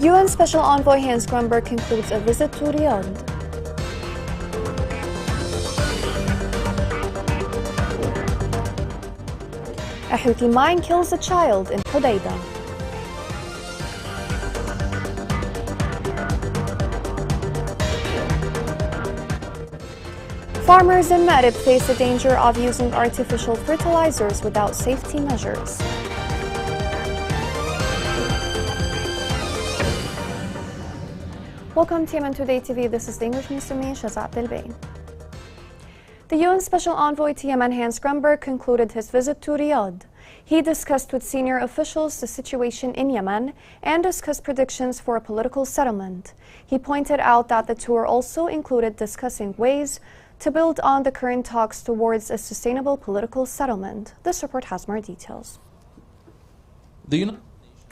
UN Special Envoy Hans Grunberg concludes a visit to Riyadh. A Houthi mine kills a child in Hodeidah. Farmers in Ma'rib face the danger of using artificial fertilizers without safety measures. Welcome to Yemen Today TV. This is the English news to me, Shazat Bilbain. The UN Special Envoy to Yemen, Hans Grunberg, concluded his visit to Riyadh. He discussed with senior officials the situation in Yemen and discussed predictions for a political settlement. He pointed out that the tour also included discussing ways to build on the current talks towards a sustainable political settlement. This report has more details. The United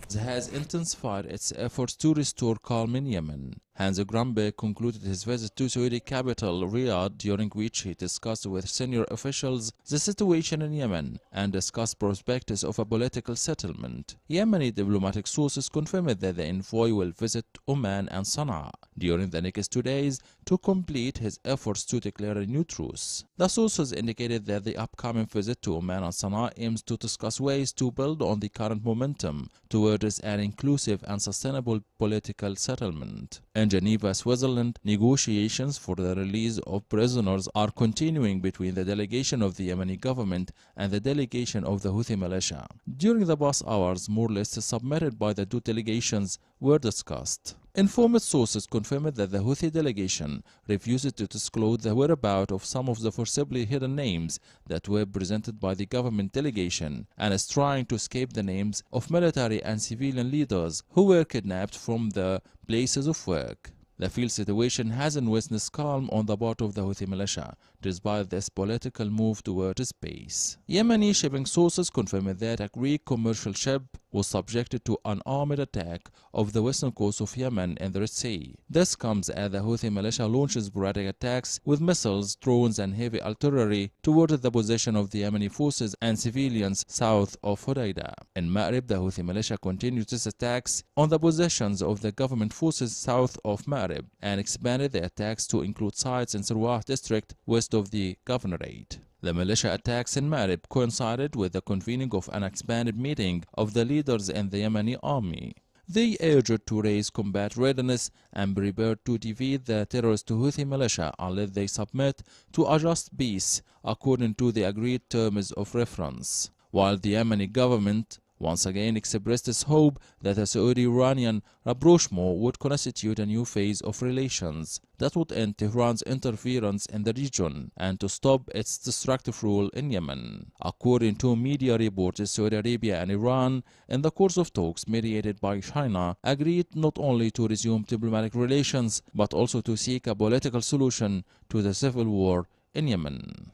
Nations has intensified its efforts to restore calm in Yemen. Hans Grunberg concluded his visit to Saudi capital Riyadh, during which he discussed with senior officials the situation in Yemen and discussed prospects of a political settlement. Yemeni diplomatic sources confirmed that the envoy will visit Oman and Sana'a during the next 2 days to complete his efforts to declare a new truce. The sources indicated that the upcoming visit to Oman and Sana'a aims to discuss ways to build on the current momentum towards an inclusive and sustainable political settlement. In Geneva, Switzerland, negotiations for the release of prisoners are continuing between the delegation of the Yemeni government and the delegation of the Houthi militia. During the past hours, more lists submitted by the two delegations were discussed. Informed sources confirmed that the Houthi delegation refused to disclose the whereabouts of some of the forcibly hidden names that were presented by the government delegation, and is trying to escape the names of military and civilian leaders who were kidnapped from the places of work. The field situation hasn't witnessed calm on the part of the Houthi militia, despite this political move towards peace. Yemeni shipping sources confirmed that a Greek commercial ship was subjected to an armed attack off the western coast of Yemen in the Red Sea. This comes as the Houthi militia launches sporadic attacks with missiles, drones and heavy artillery towards the position of the Yemeni forces and civilians south of Hodeidah. In Ma'rib, the Houthi militia continued its attacks on the positions of the government forces south of Ma'rib and expanded the attacks to include sites in Sirwah district west of the governorate. The militia attacks in Ma'rib coincided with the convening of an expanded meeting of the leaders in the Yemeni army. They urged to raise combat readiness and prepared to defeat the terrorist Houthi militia unless they submit to a just peace according to the agreed terms of reference. While the Yemeni government once again expressed its hope that the Saudi-Iranian rapprochement would constitute a new phase of relations that would end Tehran's interference in the region and to stop its destructive rule in Yemen. According to media reports, Saudi Arabia and Iran, in the course of talks mediated by China, agreed not only to resume diplomatic relations but also to seek a political solution to the civil war in Yemen.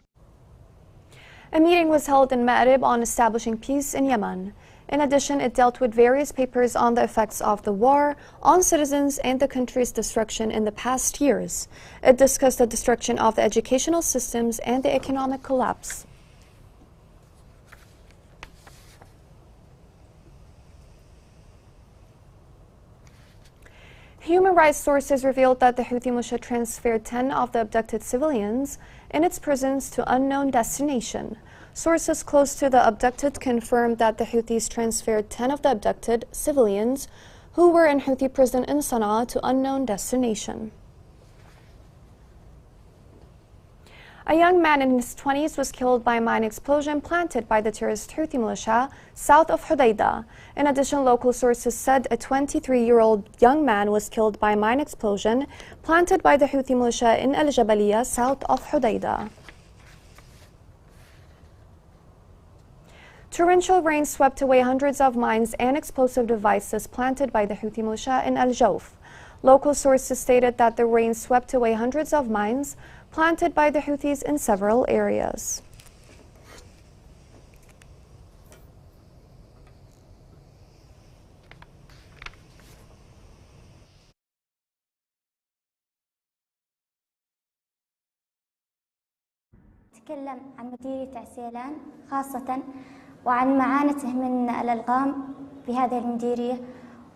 A meeting was held in Ma'rib on establishing peace in Yemen. In addition, it dealt with various papers on the effects of the war on citizens and the country's destruction in the past years. It discussed the destruction of the educational systems and the economic collapse. Human rights sources revealed that the Houthi militia transferred 10 of the abducted civilians in its prisons to unknown destination. Sources close to the abducted confirmed that the Houthis transferred 10 of the abducted civilians who were in Houthi prison in Sana'a to unknown destination. A young man in his 20s was killed by a mine explosion planted by the terrorist Houthi militia south of Hodeidah. In addition, local sources said a 23-year-old young man was killed by a mine explosion planted by the Houthi militia in Al-Jabaliyah south of Hodeidah. Torrential rain swept away hundreds of mines and explosive devices planted by the Houthi militia in Al-Jawf. Local sources stated that the rain swept away hundreds of mines planted by the Houthis in several areas. أتكلم عن مديرية عسيلان خاصة وعن معاناته من الألغام في هذه المديرية،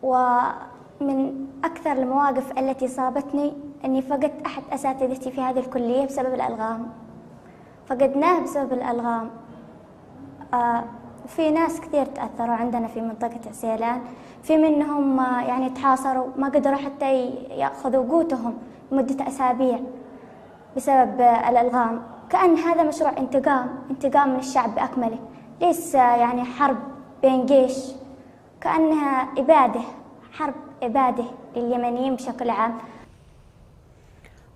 ومن من أكثر المواقف التي صابتني أني فقدت أحد أساتذتي في هذه الكلية بسبب الألغام. فقدناه بسبب الألغام. في ناس كثير تأثروا عندنا في منطقة عسيلان، في منهم يعني تحاصروا، ما قدروا حتى يأخذوا قوتهم لمدة أسابيع بسبب الألغام. كأن هذا مشروع انتقام من الشعب بأكمله، ليس يعني حرب بين جيش، كأنها إبادة، حرب إبادة لليمنيين بشكل عام.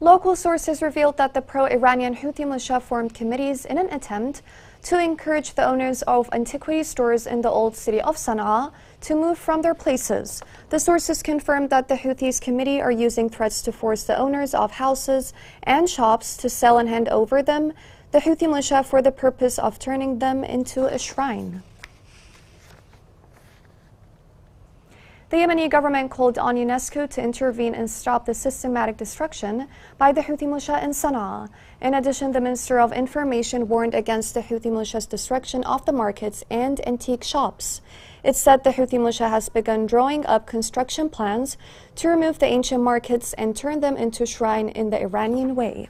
Local sources revealed that the pro-Iranian Houthi militia formed committees in an attempt to encourage the owners of antiquity stores in the old city of Sana'a to move from their places. The sources confirmed that the Houthis committee are using threats to force the owners of houses and shops to sell and hand over them, the Houthi militia, for the purpose of turning them into a shrine. The Yemeni government called on UNESCO to intervene and stop the systematic destruction by the Houthi militia in Sana'a. In addition, the Minister of Information warned against the Houthi militia's destruction of the markets and antique shops. It said the Houthi militia has begun drawing up construction plans to remove the ancient markets and turn them into a shrine in the Iranian way.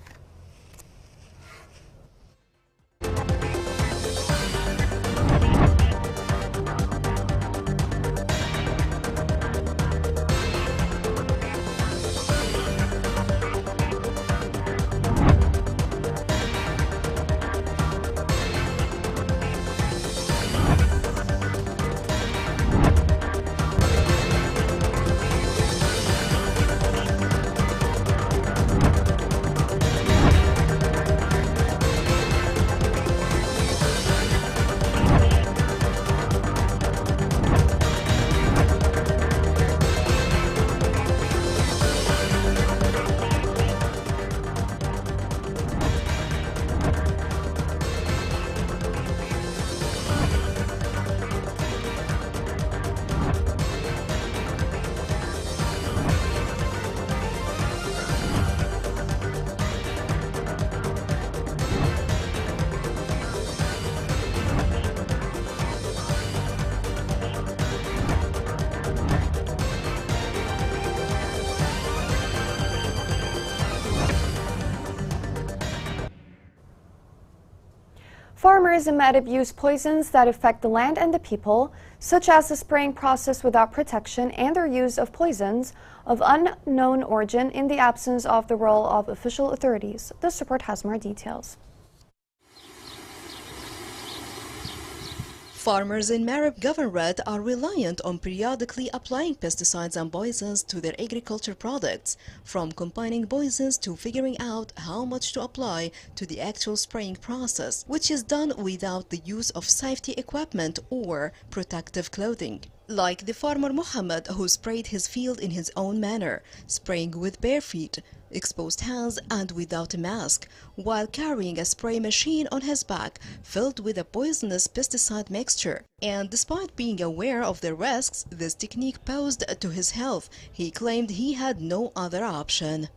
Farmers in Ma'rib use poisons that affect the land and the people, such as the spraying process without protection and their use of poisons of unknown origin in the absence of the role of official authorities. This report has more details. Farmers in Ma'rib Governorate are reliant on periodically applying pesticides and poisons to their agriculture products, from combining poisons to figuring out how much to apply to the actual spraying process, which is done without the use of safety equipment or protective clothing. Like the farmer Muhammad, who sprayed his field in his own manner, spraying with bare feet, exposed hands and without a mask, while carrying a spray machine on his back filled with a poisonous pesticide mixture. And despite being aware of the risks this technique posed to his health, he claimed he had no other option.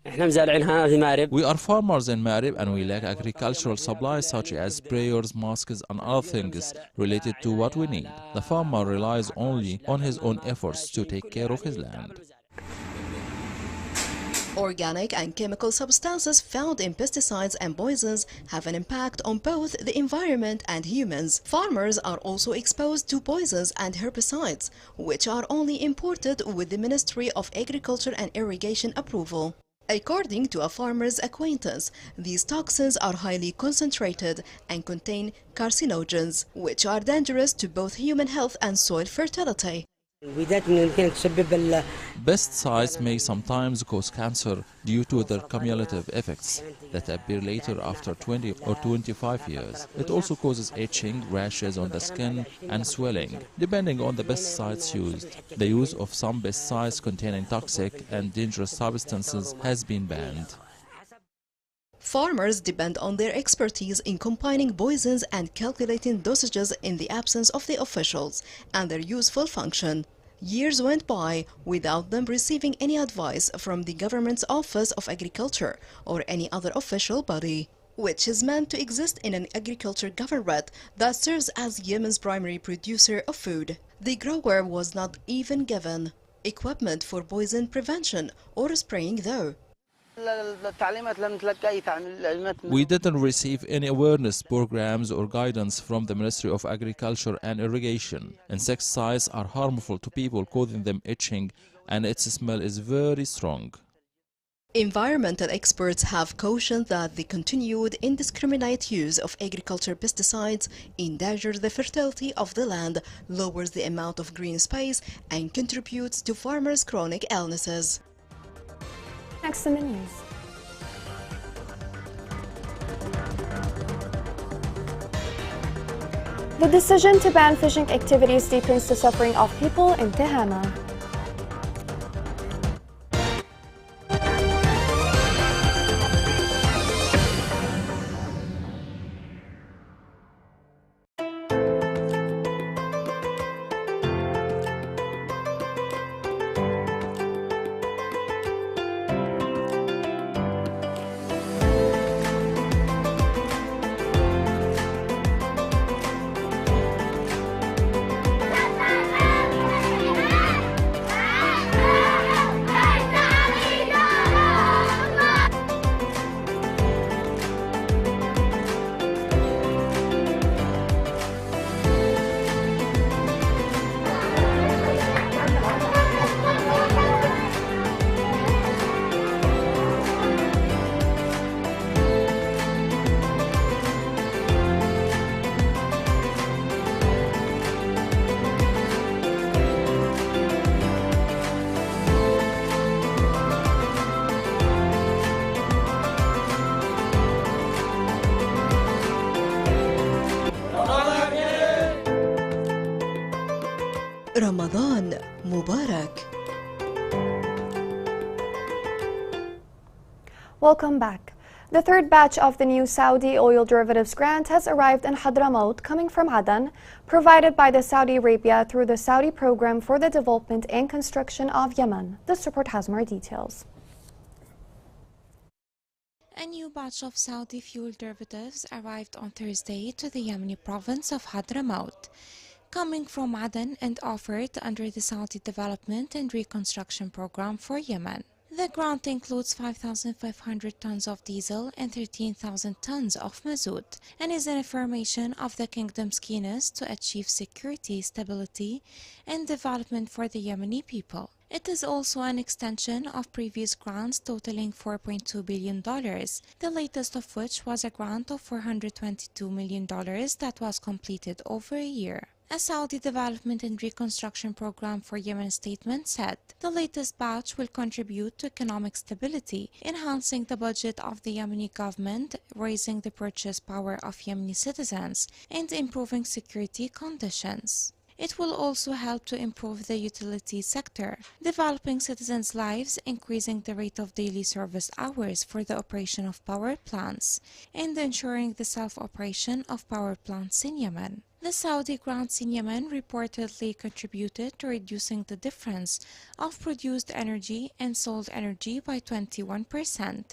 We are farmers in Ma'rib and we lack agricultural supplies such as sprayers, masks and other things related to what we need. The farmer relies only on his own efforts to take care of his land. Organic and chemical substances found in pesticides and poisons have an impact on both the environment and humans. Farmers are also exposed to poisons and herbicides, which are only imported with the Ministry of Agriculture and Irrigation approval. According to a farmer's acquaintance, these toxins are highly concentrated and contain carcinogens, which are dangerous to both human health and soil fertility. Pesticides may sometimes cause cancer due to their cumulative effects that appear later after 20 or 25 years. It also causes itching, rashes on the skin and swelling, depending on the pesticides used. The use of some pesticides containing toxic and dangerous substances has been banned. Farmers depend on their expertise in combining poisons and calculating dosages in the absence of the officials and their useful function. Years went by without them receiving any advice from the government's Office of Agriculture or any other official body, which is meant to exist in an agriculture governorate that serves as Yemen's primary producer of food. The grower was not even given. equipment for poison prevention or spraying though. We didn't receive any awareness programs or guidance from the Ministry of Agriculture and Irrigation. Insecticides are harmful to people, causing them itching, and its smell is very strong. Environmental experts have cautioned that the continued indiscriminate use of agriculture pesticides endangers the fertility of the land, lowers the amount of green space, and contributes to farmers' chronic illnesses. Next in the news. The decision to ban fishing activities deepens the suffering of people in Tehama. Ramadan Mubarak. Welcome back. The third batch of the new Saudi oil derivatives grant has arrived in Hadramaut, coming from Aden, provided by the Saudi Arabia through the Saudi Program for the Development and Construction of Yemen. This report has more details. A new batch of Saudi fuel derivatives arrived on Thursday to the Yemeni province of Hadramaut, coming from Aden and offered under the Saudi Development and Reconstruction Program for Yemen. The grant includes 5,500 tons of diesel and 13,000 tons of mazout, and is an affirmation of the kingdom's keenness to achieve security, stability, and development for the Yemeni people. It is also an extension of previous grants totaling $4.2 billion, the latest of which was a grant of $422 million that was completed over a year. A Saudi Development and Reconstruction Program for Yemen statement said the latest batch will contribute to economic stability, enhancing the budget of the Yemeni government, raising the purchase power of Yemeni citizens, and improving security conditions. It will also help to improve the utility sector, developing citizens' lives, increasing the rate of daily service hours for the operation of power plants, and ensuring the self-operation of power plants in Yemen. The Saudi grants in Yemen reportedly contributed to reducing the difference of produced energy and sold energy by 21%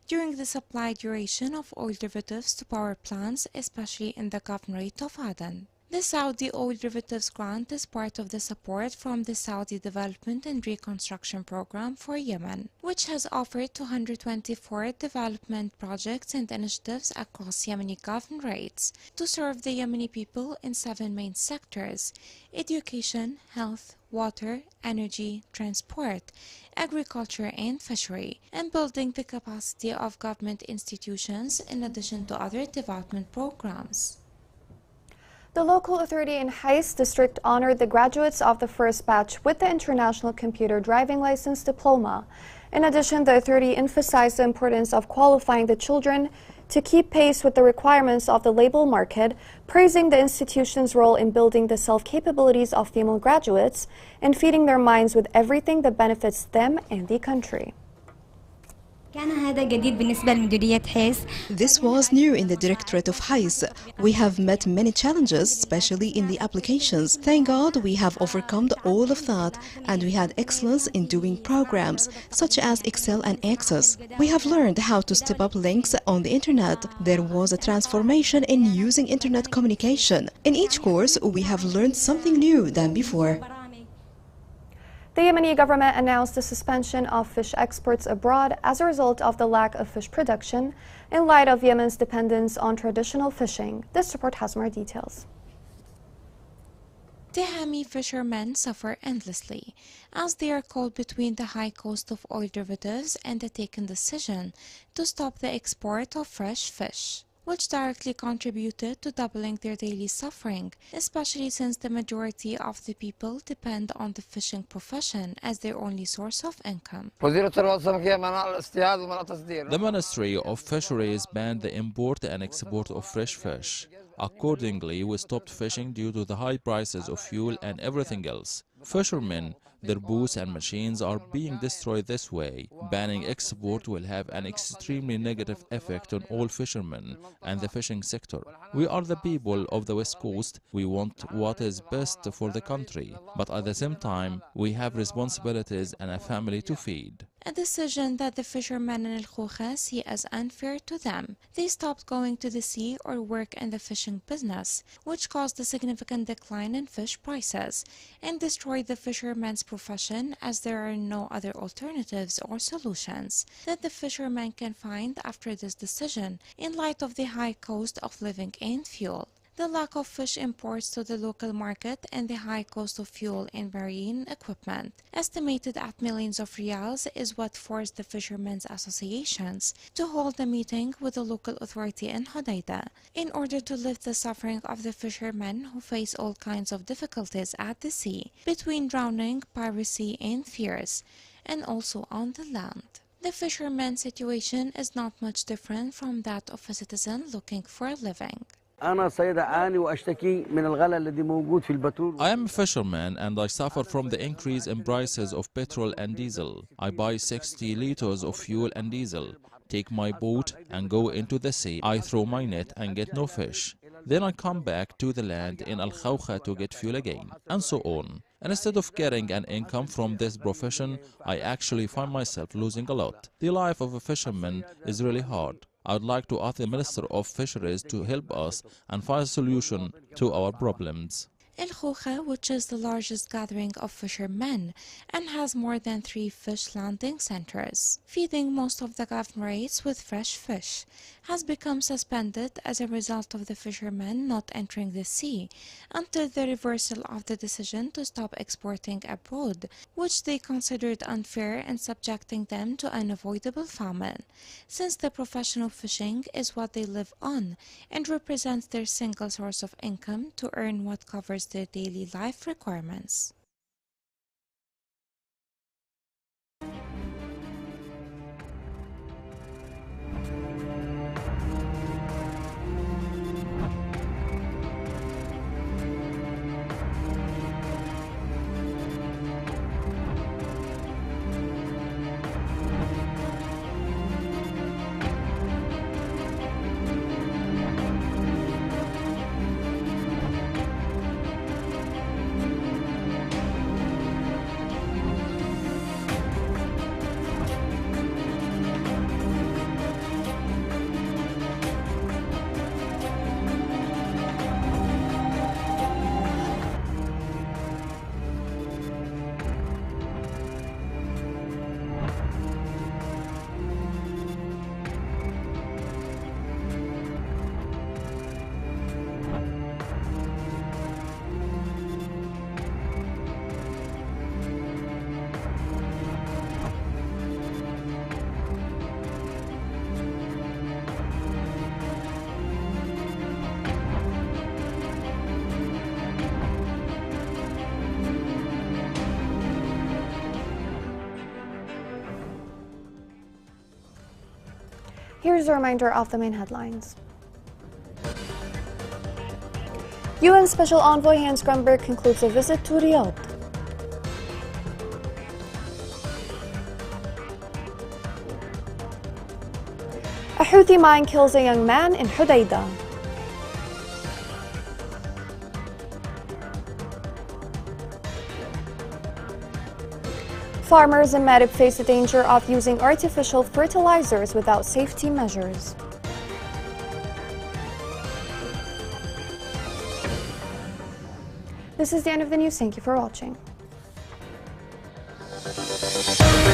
during the supply duration of oil derivatives to power plants, especially in the Governorate of Aden. The Saudi oil derivatives grant is part of the support from the Saudi Development and Reconstruction Program for Yemen, which has offered 224 development projects and initiatives across Yemeni governorates to serve the Yemeni people in 7 main sectors: education, health, water, energy, transport, agriculture and fishery, and building the capacity of government institutions in addition to other development programs. The local authority in Hais district honored the graduates of the first batch with the International Computer Driving License Diploma. In addition, the authority emphasized the importance of qualifying the children to keep pace with the requirements of the labor market, praising the institution's role in building the self-capabilities of female graduates and feeding their minds with everything that benefits them and the country. This was new in the Directorate of Hais. We have met many challenges, especially in the applications. Thank God we have overcome all of that, and we had excellence in doing programs such as Excel and Access. We have learned how to step up links on the internet. There was a transformation in using internet communication. In each course, we have learned something new than before. The Yemeni government announced the suspension of fish exports abroad as a result of the lack of fish production in light of Yemen's dependence on traditional fishing. This report has more details. Tehami fishermen suffer endlessly as they are caught between the high cost of oil derivatives and the taken decision to stop the export of fresh fish, which directly contributed to doubling their daily suffering, especially since the majority of the people depend on the fishing profession as their only source of income. The Ministry of Fisheries banned the import and export of fresh fish. Accordingly, we stopped fishing due to the high prices of fuel and everything else. Fishermen, their boats and machines are being destroyed this way. Banning export will have an extremely negative effect on all fishermen and the fishing sector. We are the people of the West Coast. We want what is best for the country, but at the same time, we have responsibilities and a family to feed. A decision that the fishermen in Al-Khoukha see as unfair to them. They stopped going to the sea or work in the fishing business, which caused a significant decline in fish prices and destroyed the fishermen's profession as there are no other alternatives or solutions that the fishermen can find after this decision in light of the high cost of living and fuel. The lack of fish imports to the local market and the high cost of fuel and marine equipment, estimated at millions of riyals, is what forced the fishermen's associations to hold a meeting with the local authority in Hodeidah in order to lift the suffering of the fishermen who face all kinds of difficulties at the sea, between drowning, piracy, and fears, and also on the land. The fishermen's situation is not much different from that of a citizen looking for a living. I am a fisherman and I suffer from the increase in prices of petrol and diesel. I buy 60 liters of fuel and diesel, take my boat and go into the sea. I throw my net and get no fish. Then I come back to the land in Al-Khoukha to get fuel again, and so on. And instead of getting an income from this profession, I actually find myself losing a lot. The life of a fisherman is really hard. I would like to ask the Minister of Fisheries to help us and find a solution to our problems. Al-Khoukha, which is the largest gathering of fishermen and has more than 3 fish landing centers, feeding most of the governorates with fresh fish, has become suspended as a result of the fishermen not entering the sea until the reversal of the decision to stop exporting abroad, which they considered unfair and subjecting them to unavoidable famine, since the professional fishing is what they live on and represents their single source of income to earn what covers their daily life requirements. Here's a reminder of the main headlines. UN Special Envoy Hans Grunberg concludes a visit to Riyadh. A Houthi mine kills a young man in Hodeidah. Farmers in Marib face the danger of using artificial fertilizers without safety measures. This is the end of the news. Thank you for watching. Yemen.